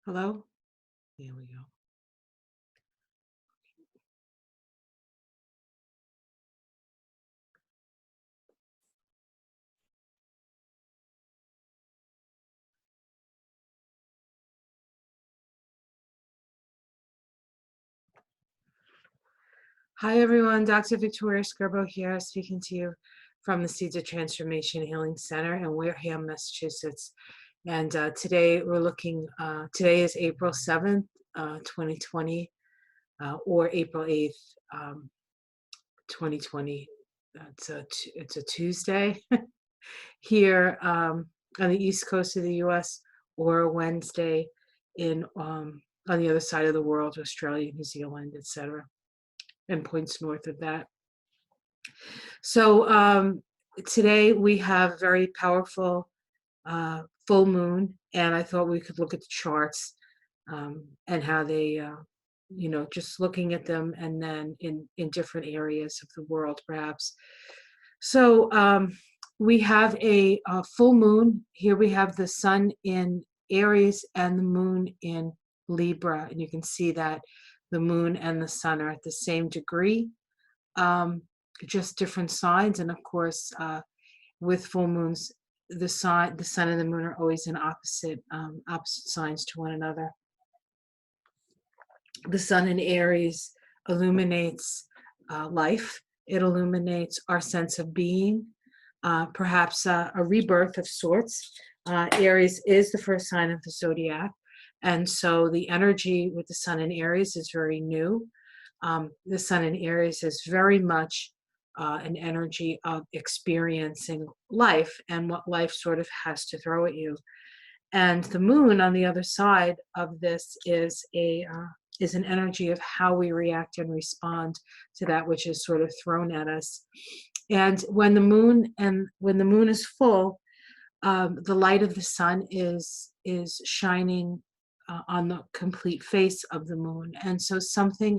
Hello? There we go. Hi, everyone. Dr. Victoria Scarbo here, speaking to you from the Seeds of Transformation Healing Center in Wareham, Massachusetts. And today today is April 7th, 2020, or April 8th, 2020. It's a Tuesday here on the East Coast of the US, or a Wednesday on the other side of the world, Australia, New Zealand, etc., and points north of that. So today we have a very powerful full moon, and I thought we could look at the charts and how they, just looking at them, and then in different areas of the world, perhaps. So we have a full moon. Here we have the sun in Aries and the moon in Libra, and you can see that the moon and the sun are at the same degree, just different signs. And of course, with full moons, the sun and the moon are always in opposite signs to one another. The sun in Aries illuminates life. It illuminates our sense of being, perhaps a rebirth of sorts. Aries is the first sign of the zodiac, and so the energy with the sun in Aries is very new. The sun in Aries is very much an energy of experiencing life and what life sort of has to throw at you. And the moon on the other side of this is an energy of how we react and respond to that which is sort of thrown at us. And when the moon is full, the light of the sun is shining on the complete face of the moon. And so something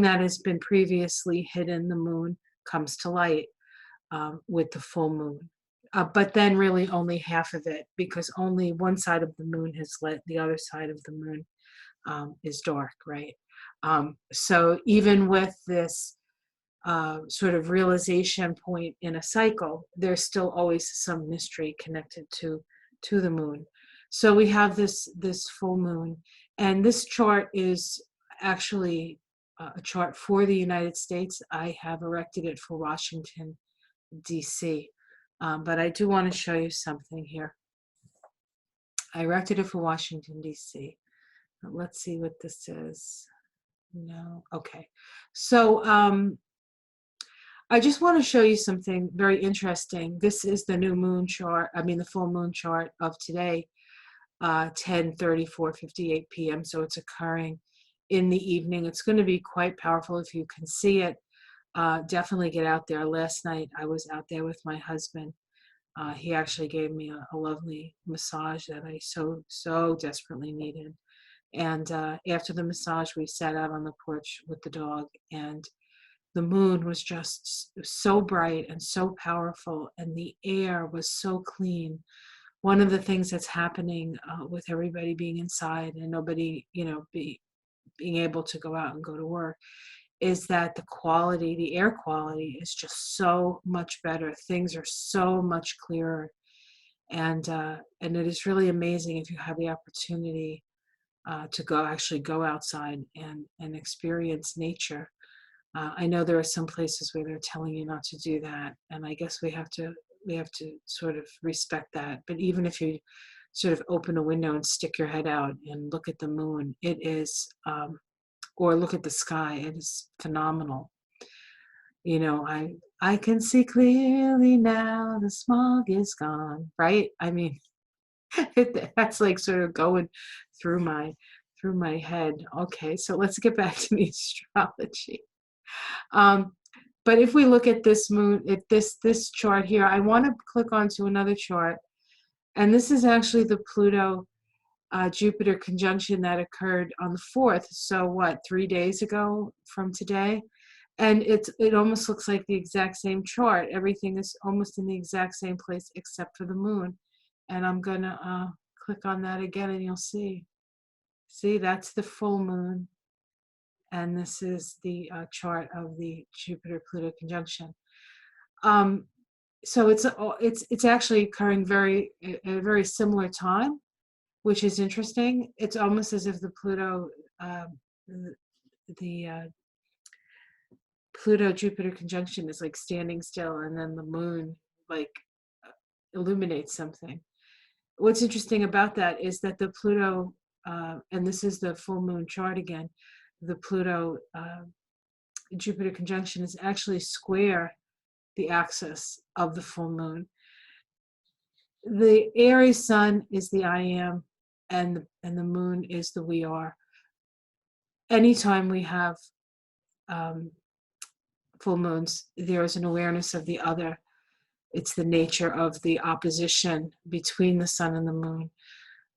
that has been previously hidden, the moon comes to light with the full moon. But then really only half of it, because only one side of the moon has lit, the other side of the moon is dark, right? So even with this sort of realization point in a cycle, there's still always some mystery connected to the moon. So we have this full moon, and this chart is actually a chart for the United States. I have erected it for Washington, D.C., but I do want to show you something here. I erected it for Washington, D.C. Let's see what this is. No, okay. So I just want to show you something very interesting. This is the new moon chart, the full moon chart of today, 10:34:58 p.m. So it's occurring in the evening. It's going to be quite powerful if you can see it. Definitely get out there. Last night I was out there with my husband. He actually gave me a lovely massage that I so desperately needed. And after the massage, we sat out on the porch with the dog, and the moon was just so bright and so powerful, and the air was so clean. One of the things that's happening with everybody being inside and nobody, being able to go out and go to work, is that the air quality is just so much better. Things are so much clearer, and it is really amazing if you have the opportunity to go outside and experience nature. I know there are some places where they're telling you not to do that, and I guess we have to sort of respect that. But even if you sort of open a window and stick your head out and look at the moon, it is, or look at the sky, it is phenomenal. I can see clearly now, the smog is gone, right? That's like sort of going through my head. Okay, so let's get back to the astrology. But if we look at this moon, at this chart here, I want to click onto another chart, and this is actually the Pluto Jupiter conjunction that occurred on the 4th. So what, 3 days ago from today? And it almost looks like the exact same chart. Everything is almost in the exact same place except for the moon. And I'm gonna click on that again and you'll see. See, that's the full moon. And this is the chart of the Jupiter-Pluto conjunction. So it's actually occurring at a very similar time, which is interesting. It's almost as if the Pluto, the Pluto-Jupiter conjunction is like standing still, and then the moon like illuminates something. What's interesting about that is that the Pluto, and this is the full moon chart again, the Pluto Jupiter conjunction is actually square the axis of the full moon. The Aries sun is the I am, and the moon is the we are. Anytime we have full moons, there is an awareness of the other. It's the nature of the opposition between the sun and the moon.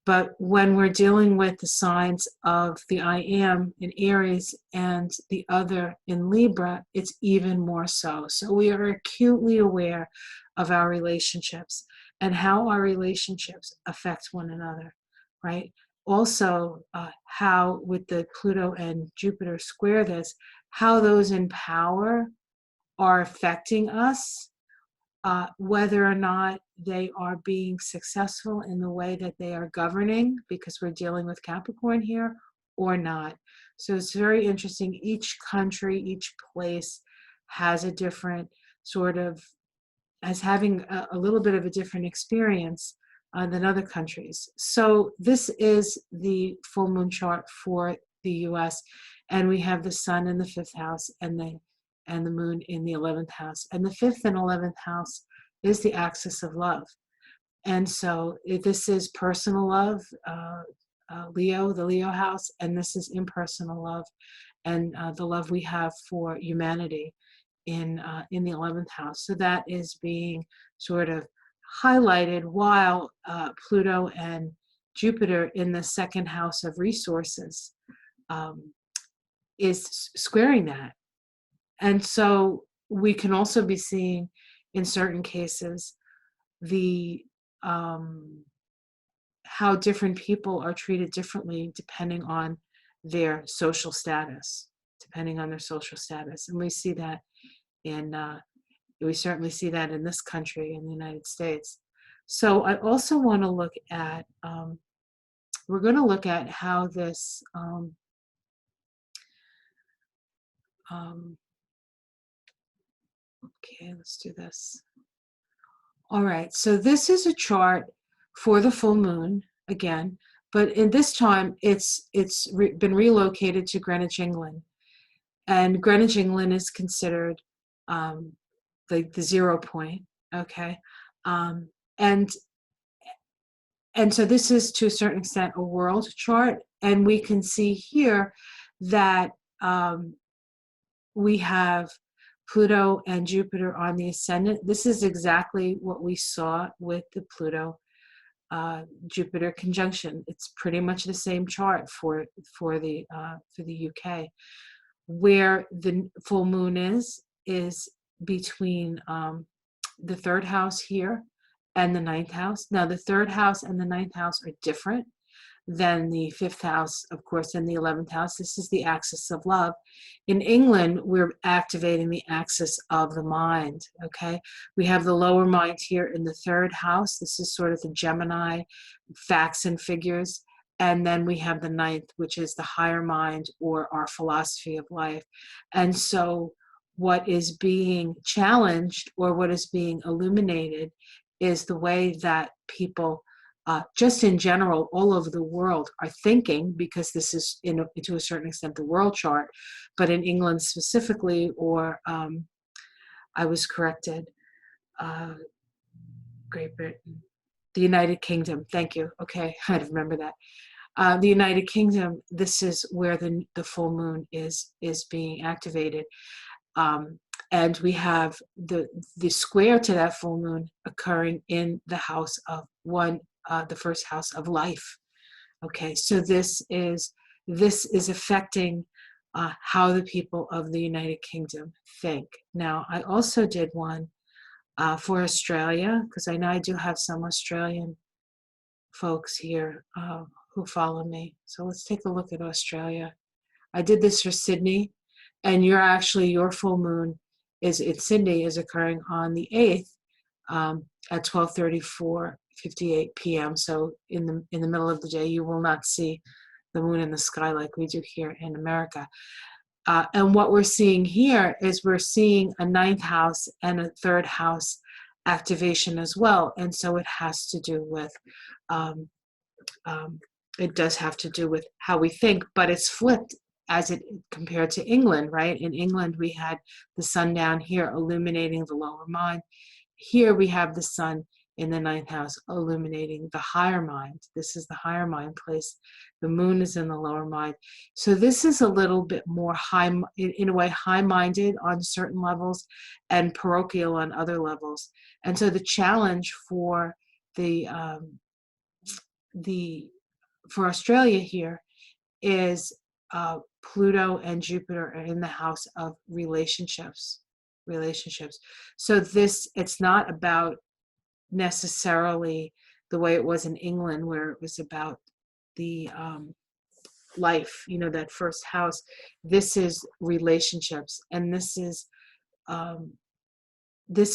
But when we're dealing with the signs of the I am in Aries and the other in Libra, it's even more so. So we are acutely aware of our relationships and how our relationships affect one another, right? Also, how with the Pluto and Jupiter square this, how those in power are affecting us, whether or not they are being successful in the way that they are governing, because we're dealing with Capricorn here, or not. So it's very interesting. Each country, each place has a different sort of, as having a little bit of a different experience than other countries. So this is the full moon chart for the US, and we have the sun in the 5th house and the moon in the 11th house. And the 5th and 11th house is the axis of love. And so this is personal love, Leo, the Leo house, and this is impersonal love, and the love we have for humanity in the 11th house. So that is being sort of highlighted, while Pluto and Jupiter in the 2nd house of resources is squaring that. And so we can also be seeing, in certain cases, the how different people are treated differently depending on their social status, and we see that we certainly see that in this country, in the United States. So I also want to look at, we're going to look at how this okay, let's do this. All right, so this is a chart for the full moon again, but in this time it's been relocated to Greenwich, England, and Greenwich, England is considered like the 0 point. Okay, and so this is to a certain extent a world chart, and we can see here that we have Pluto and Jupiter on the ascendant. This is exactly what we saw with the Pluto Jupiter conjunction. It's pretty much the same chart for the UK. Where the full moon is between the 3rd house here and the 9th house. Now the 3rd house and the 9th house are different than the 5th house, of course, and the 11th house. This is the axis of love. In England, we're activating the axis of the mind, okay? We have the lower mind here in the 3rd house. This is sort of the Gemini, facts and figures. And then we have the 9th, which is the higher mind, or our philosophy of life. And so what is being challenged, or what is being illuminated, is the way that people just in general, all over the world, are thinking, because this is, to a certain extent, the world chart, but in England specifically, or I was corrected, Great Britain, the United Kingdom, thank you, okay, I had to remember that. The United Kingdom, this is where the full moon is being activated. And we have the square to that full moon occurring in the house of the 1st house of life. Okay, so this is affecting how the people of the United Kingdom think. Now, I also did one for Australia, because I know I do have some Australian folks here who follow me. So let's take a look at Australia. I did this for Sydney, and your full moon is in Sydney is occurring on the 8th at 12:34:58 p.m. So in the middle of the day, you will not see the moon in the sky like we do here in America. And what we're seeing here is we're seeing a ninth house and a third house activation as well. And so it has to do with, um, it does have to do with how we think, but it's flipped as it compared to England, right? In England, we had the sun down here illuminating the lower mind. Here we have the sun in the ninth house illuminating the higher mind. This is the higher mind place. The moon is in the lower mind. So this is a little bit more high, in a way, high-minded on certain levels and parochial on other levels. And so the challenge for for Australia here is Pluto and Jupiter are in the house of relationships. So it's not about necessarily the way it was in England, where it was about the life, that first house. This is relationships, and this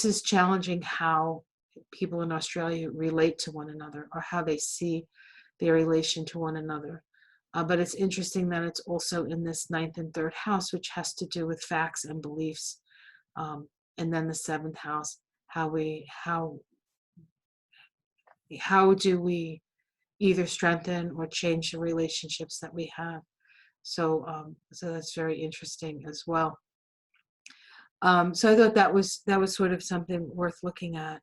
is challenging how people in Australia relate to one another, or how they see their relation to one another. But it's interesting that it's also in this ninth and third house, which has to do with facts and beliefs. And then the seventh house, how do we either strengthen or change the relationships that we have? So that's very interesting as well. So I thought that was sort of something worth looking at.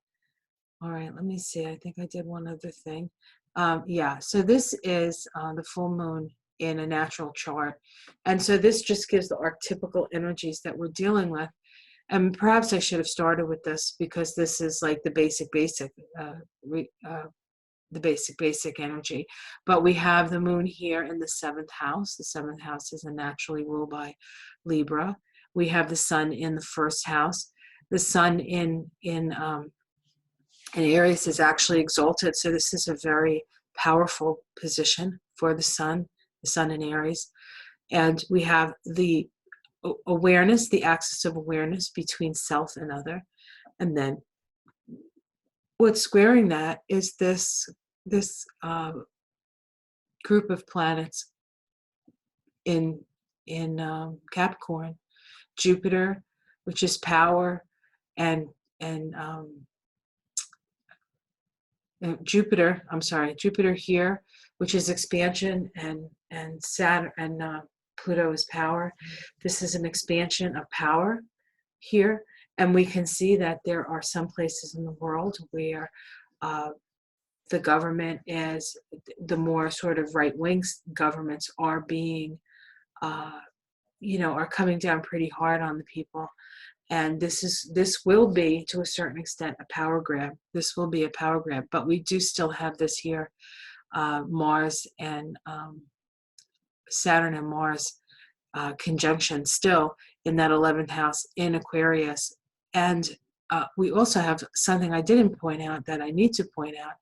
All right, let me see. I think I did one other thing. So this is the full moon in a natural chart. And so this just gives the archetypical energies that we're dealing with. And perhaps I should have started with this, because this is like the basic energy. But we have the moon here in the seventh house. The seventh house is naturally ruled by Libra. We have the sun in the first house. The sun in Aries is actually exalted. So this is a very powerful position for the sun in Aries. And we have the awareness, the axis of awareness between self and other. And then what's squaring that is this group of planets in Capricorn. Jupiter, which is power, and Jupiter here, which is expansion, and Saturn and Pluto is power. This is an expansion of power here, and we can see that there are some places in the world where the government is, the more sort of right-wing governments are being, are coming down pretty hard on the people. And this will be, to a certain extent, a power grab. This will be a power grab, but we do still have this here, Mars and Saturn and Mars conjunction still in that 11th house in Aquarius. And we also have something I didn't point out that I need to point out,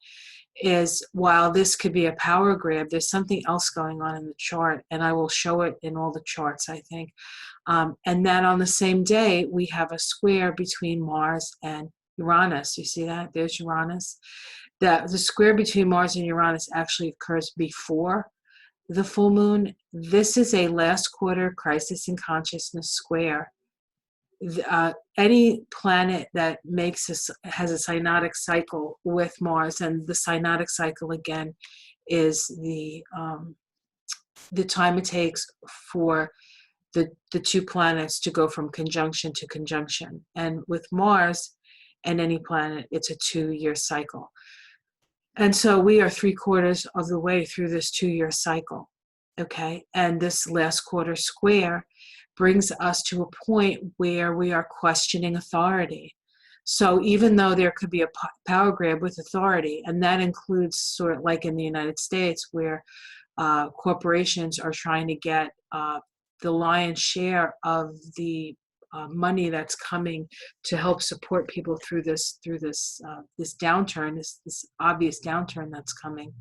is while this could be a power grab, there's something else going on in the chart, and I will show it in all the charts, I think. And that on the same day, we have a square between Mars and Uranus. You see that? There's Uranus. The square between Mars and Uranus actually occurs before the full moon. This is a last quarter crisis in consciousness square. Any planet that has a synodic cycle with Mars, and the synodic cycle again is the time it takes for the two planets to go from conjunction to conjunction. And with Mars and any planet, it's a 2-year cycle. And so we are 3/4 of the way through this 2-year cycle. Okay, and this last quarter square brings us to a point where we are questioning authority. So even though there could be a power grab with authority, and that includes sort of like in the United States, where corporations are trying to get the lion's share of the money that's coming to help support people through this this downturn, this obvious downturn that's coming.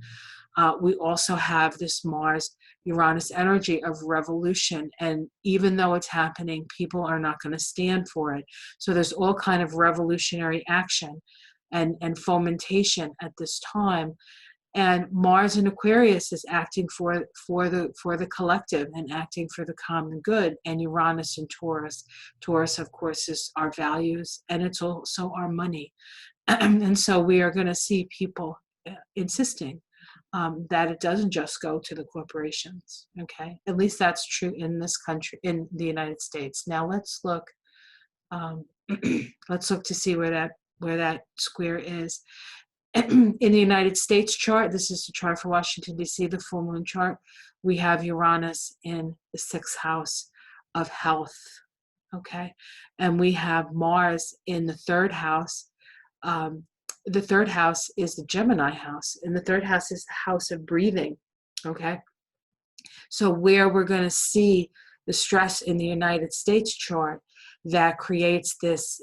We also have this Mars Uranus energy of revolution, and even though it's happening, people are not going to stand for it. So there's all kind of revolutionary action and fomentation at this time. And Mars in Aquarius is acting for the collective and acting for the common good. And Uranus in Taurus, of course, is our values, and it's also our money. And so we are going to see people insisting that it doesn't just go to the corporations. Okay, at least that's true in this country, in the United States. Now let's look. Let's look to see where that square is. In the United States chart, this is the chart for Washington, D.C., the full moon chart, we have Uranus in the 6th house of health, okay? And we have Mars in the 3rd house. The 3rd house is the Gemini house, and the 3rd house is the house of breathing, okay? So where we're going to see the stress in the United States chart that creates this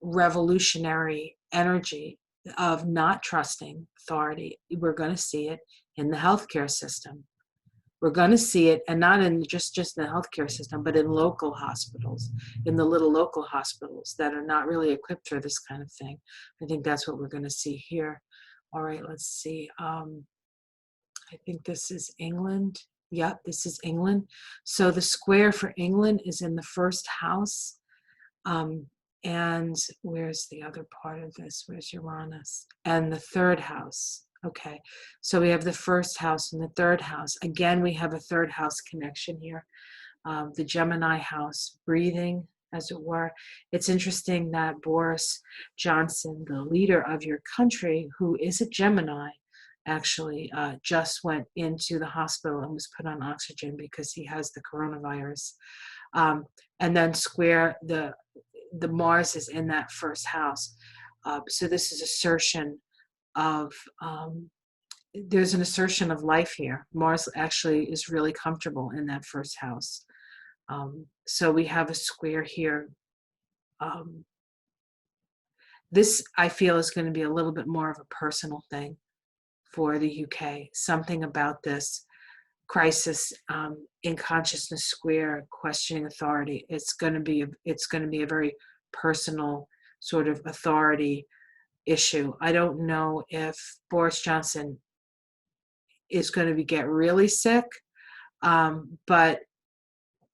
revolutionary energy of not trusting authority, we're going to see it in the healthcare system. We're going to see it, and not in just in the healthcare system, but in local hospitals, in the little local hospitals that are not really equipped for this kind of thing. I think that's what we're going to see here. All right, let's see. I think this is England. Yep, this is England. So the square for England is in the 1st house. And where's the other part of this? Where's Uranus? And the 3rd house. Okay, so we have the 1st house and the 3rd house. Again, we have a 3rd house connection here. The Gemini house, breathing, as it were. It's interesting that Boris Johnson, the leader of your country, who is a Gemini, actually just went into the hospital and was put on oxygen because he has the coronavirus. And then square the Mars is in that 1st house. So this is assertion of, there's an assertion of life here. Mars actually is really comfortable in that 1st house. So we have a square here. This, I feel, is going to be a little bit more of a personal thing for the UK. Something about this crisis in consciousness square, questioning authority. It's going to be a very personal sort of authority issue. I don't know if Boris Johnson is going to get really sick, but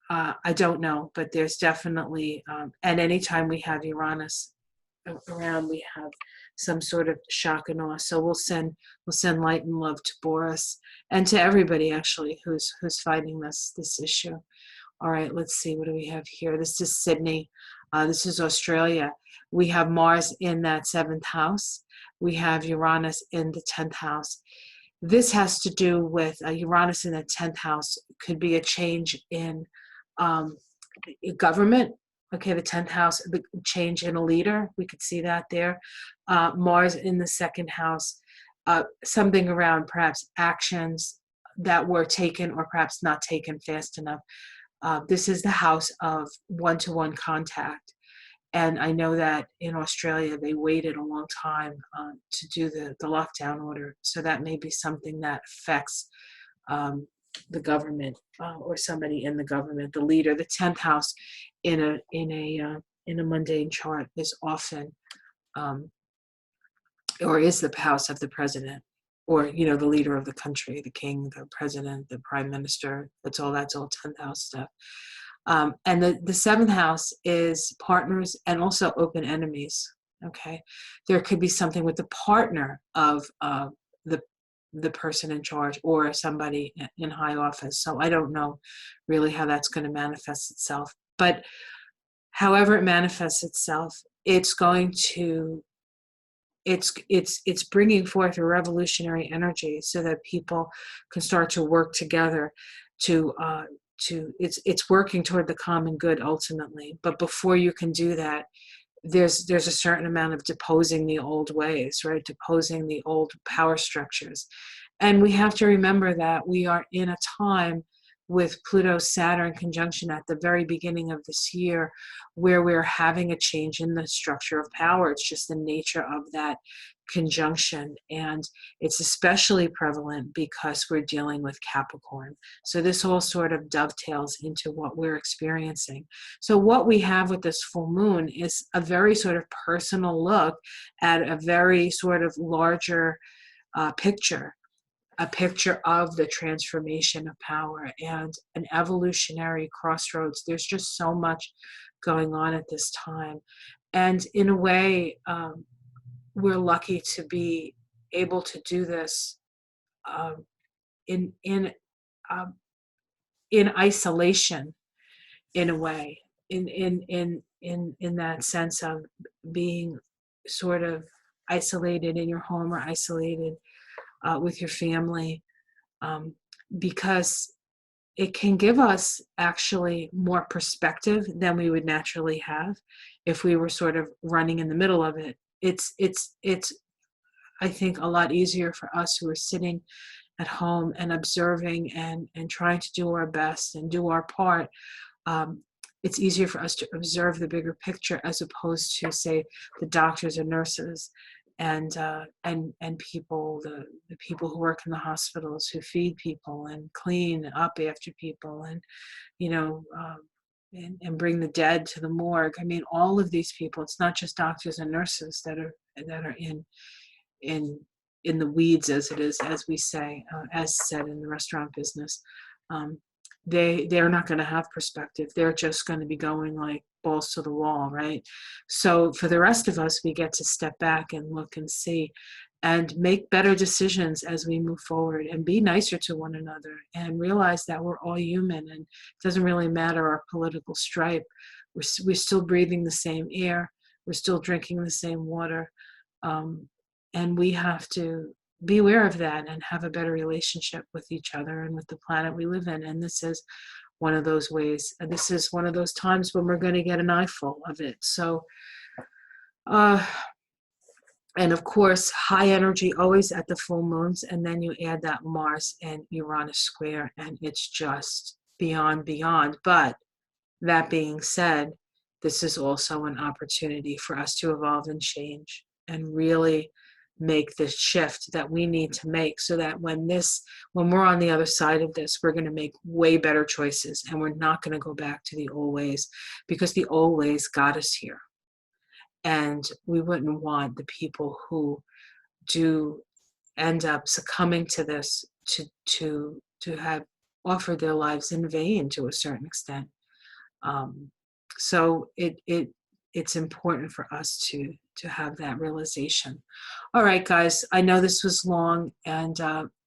I don't know. But there's definitely, and anytime we have Uranus around, we have some sort of shock and awe. So we'll send light and love to Boris and to everybody actually who's fighting this issue. All right, let's see, what do we have here? This is Sydney. This is Australia. We have Mars in that 7th house. We have Uranus in the 10th house. This has to do with Uranus in the 10th house. Could be a change in government. Okay, the 10th house, the change in a leader, we could see that there. Mars in the 2nd house, something around perhaps actions that were taken or perhaps not taken fast enough. This is the house of one-to-one contact. And I know that in Australia, they waited a long time to do the lockdown order. So that may be something that affects the government or somebody in the government, the leader. The 10th house in a mundane chart is often, or is the house of the president, or the leader of the country, the king, the president, the prime minister. That's all 10th house stuff. And the 7th house is partners and also open enemies. Okay, there could be something with the partner of the person in charge or somebody in high office. So I don't know really how that's going to manifest itself. But however it manifests itself, it's going to, it's bringing forth a revolutionary energy so that people can start to work together it's working toward the common good ultimately. But before you can do that, there's a certain amount of deposing the old ways, right? Deposing the old power structures. And we have to remember that we are in a time with Pluto-Saturn conjunction at the very beginning of this year, where we're having a change in the structure of power. It's just the nature of that conjunction. And it's especially prevalent because we're dealing with Capricorn. So this all sort of dovetails into what we're experiencing. So what we have with this full moon is a very sort of personal look at a very sort of larger picture, a picture of the transformation of power and an evolutionary crossroads. There's just so much going on at this time. And in a way, we're lucky to be able to do this in isolation, in a way, in that sense of being sort of isolated in your home or isolated with your family, because it can give us actually more perspective than we would naturally have if we were sort of running in the middle of it. It's I think a lot easier for us who are sitting at home and observing and trying to do our best and do our part. It's easier for us to observe the bigger picture as opposed to, say, the doctors and nurses and people, the people who work in the hospitals, who feed people and clean up after people, and and bring the dead to the morgue. I mean, all of these people. It's not just doctors and nurses that are in the weeds, as it is, as we say, as said in the restaurant business. They're not going to have perspective. They're just going to be going like balls to the wall, right? So for the rest of us, we get to step back and look and see and make better decisions as we move forward and be nicer to one another and realize that we're all human and it doesn't really matter our political stripe. We're still breathing the same air. We're still drinking the same water. And we have to be aware of that and have a better relationship with each other and with the planet we live in. And this is one of those ways. This is one of those times when we're going to get an eyeful of it. So, and of course, high energy always at the full moons. And then you add that Mars and Uranus square, and it's just beyond. But that being said, this is also an opportunity for us to evolve and change and really make the shift that we need to make, so that when we're on the other side of this, we're going to make way better choices, and we're not going to go back to the old ways, because the old ways got us here. And we wouldn't want the people who do end up succumbing to this to have offered their lives in vain to a certain extent. So it's important for us to have that realization. All right, guys, I know this was long and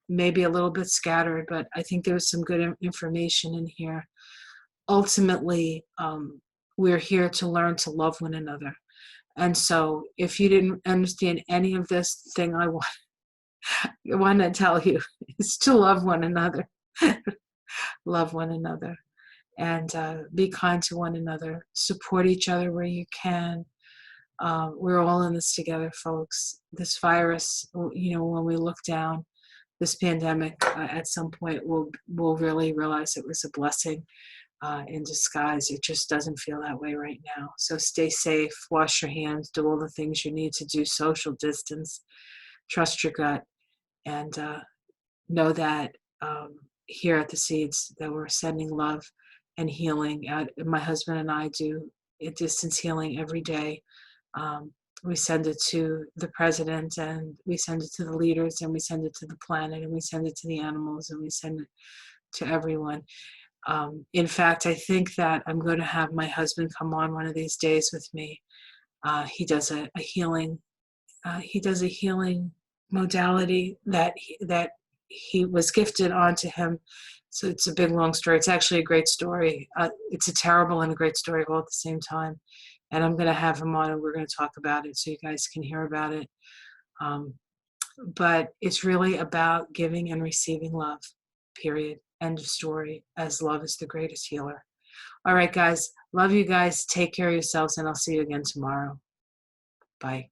maybe a little bit scattered, but I think there was some good information in here. Ultimately, we're here to learn to love one another. And so if you didn't understand any of this, thing I want to tell you is to love one another. Love one another. And be kind to one another. Support each other where you can. We're all in this together, folks. This virus, when we look down, this pandemic, at some point, we'll really realize it was a blessing in disguise. It just doesn't feel that way right now. So stay safe, wash your hands, do all the things you need to do, social distance, trust your gut, and know that here at the Seeds that we're sending love and healing. My husband and I do a distance healing every day. We send it to the president, and we send it to the leaders, and we send it to the planet, and we send it to the animals, and we send it to everyone. In fact, I think that I'm going to have my husband come on one of these days with me. He does a healing. He does a healing modality that he was gifted onto him. So it's a big, long story. It's actually a great story. It's a terrible and a great story all at the same time. And I'm going to have him on, and we're going to talk about it so you guys can hear about it. But it's really about giving and receiving love, period. End of story, as love is the greatest healer. All right, guys. Love you guys. Take care of yourselves, and I'll see you again tomorrow. Bye.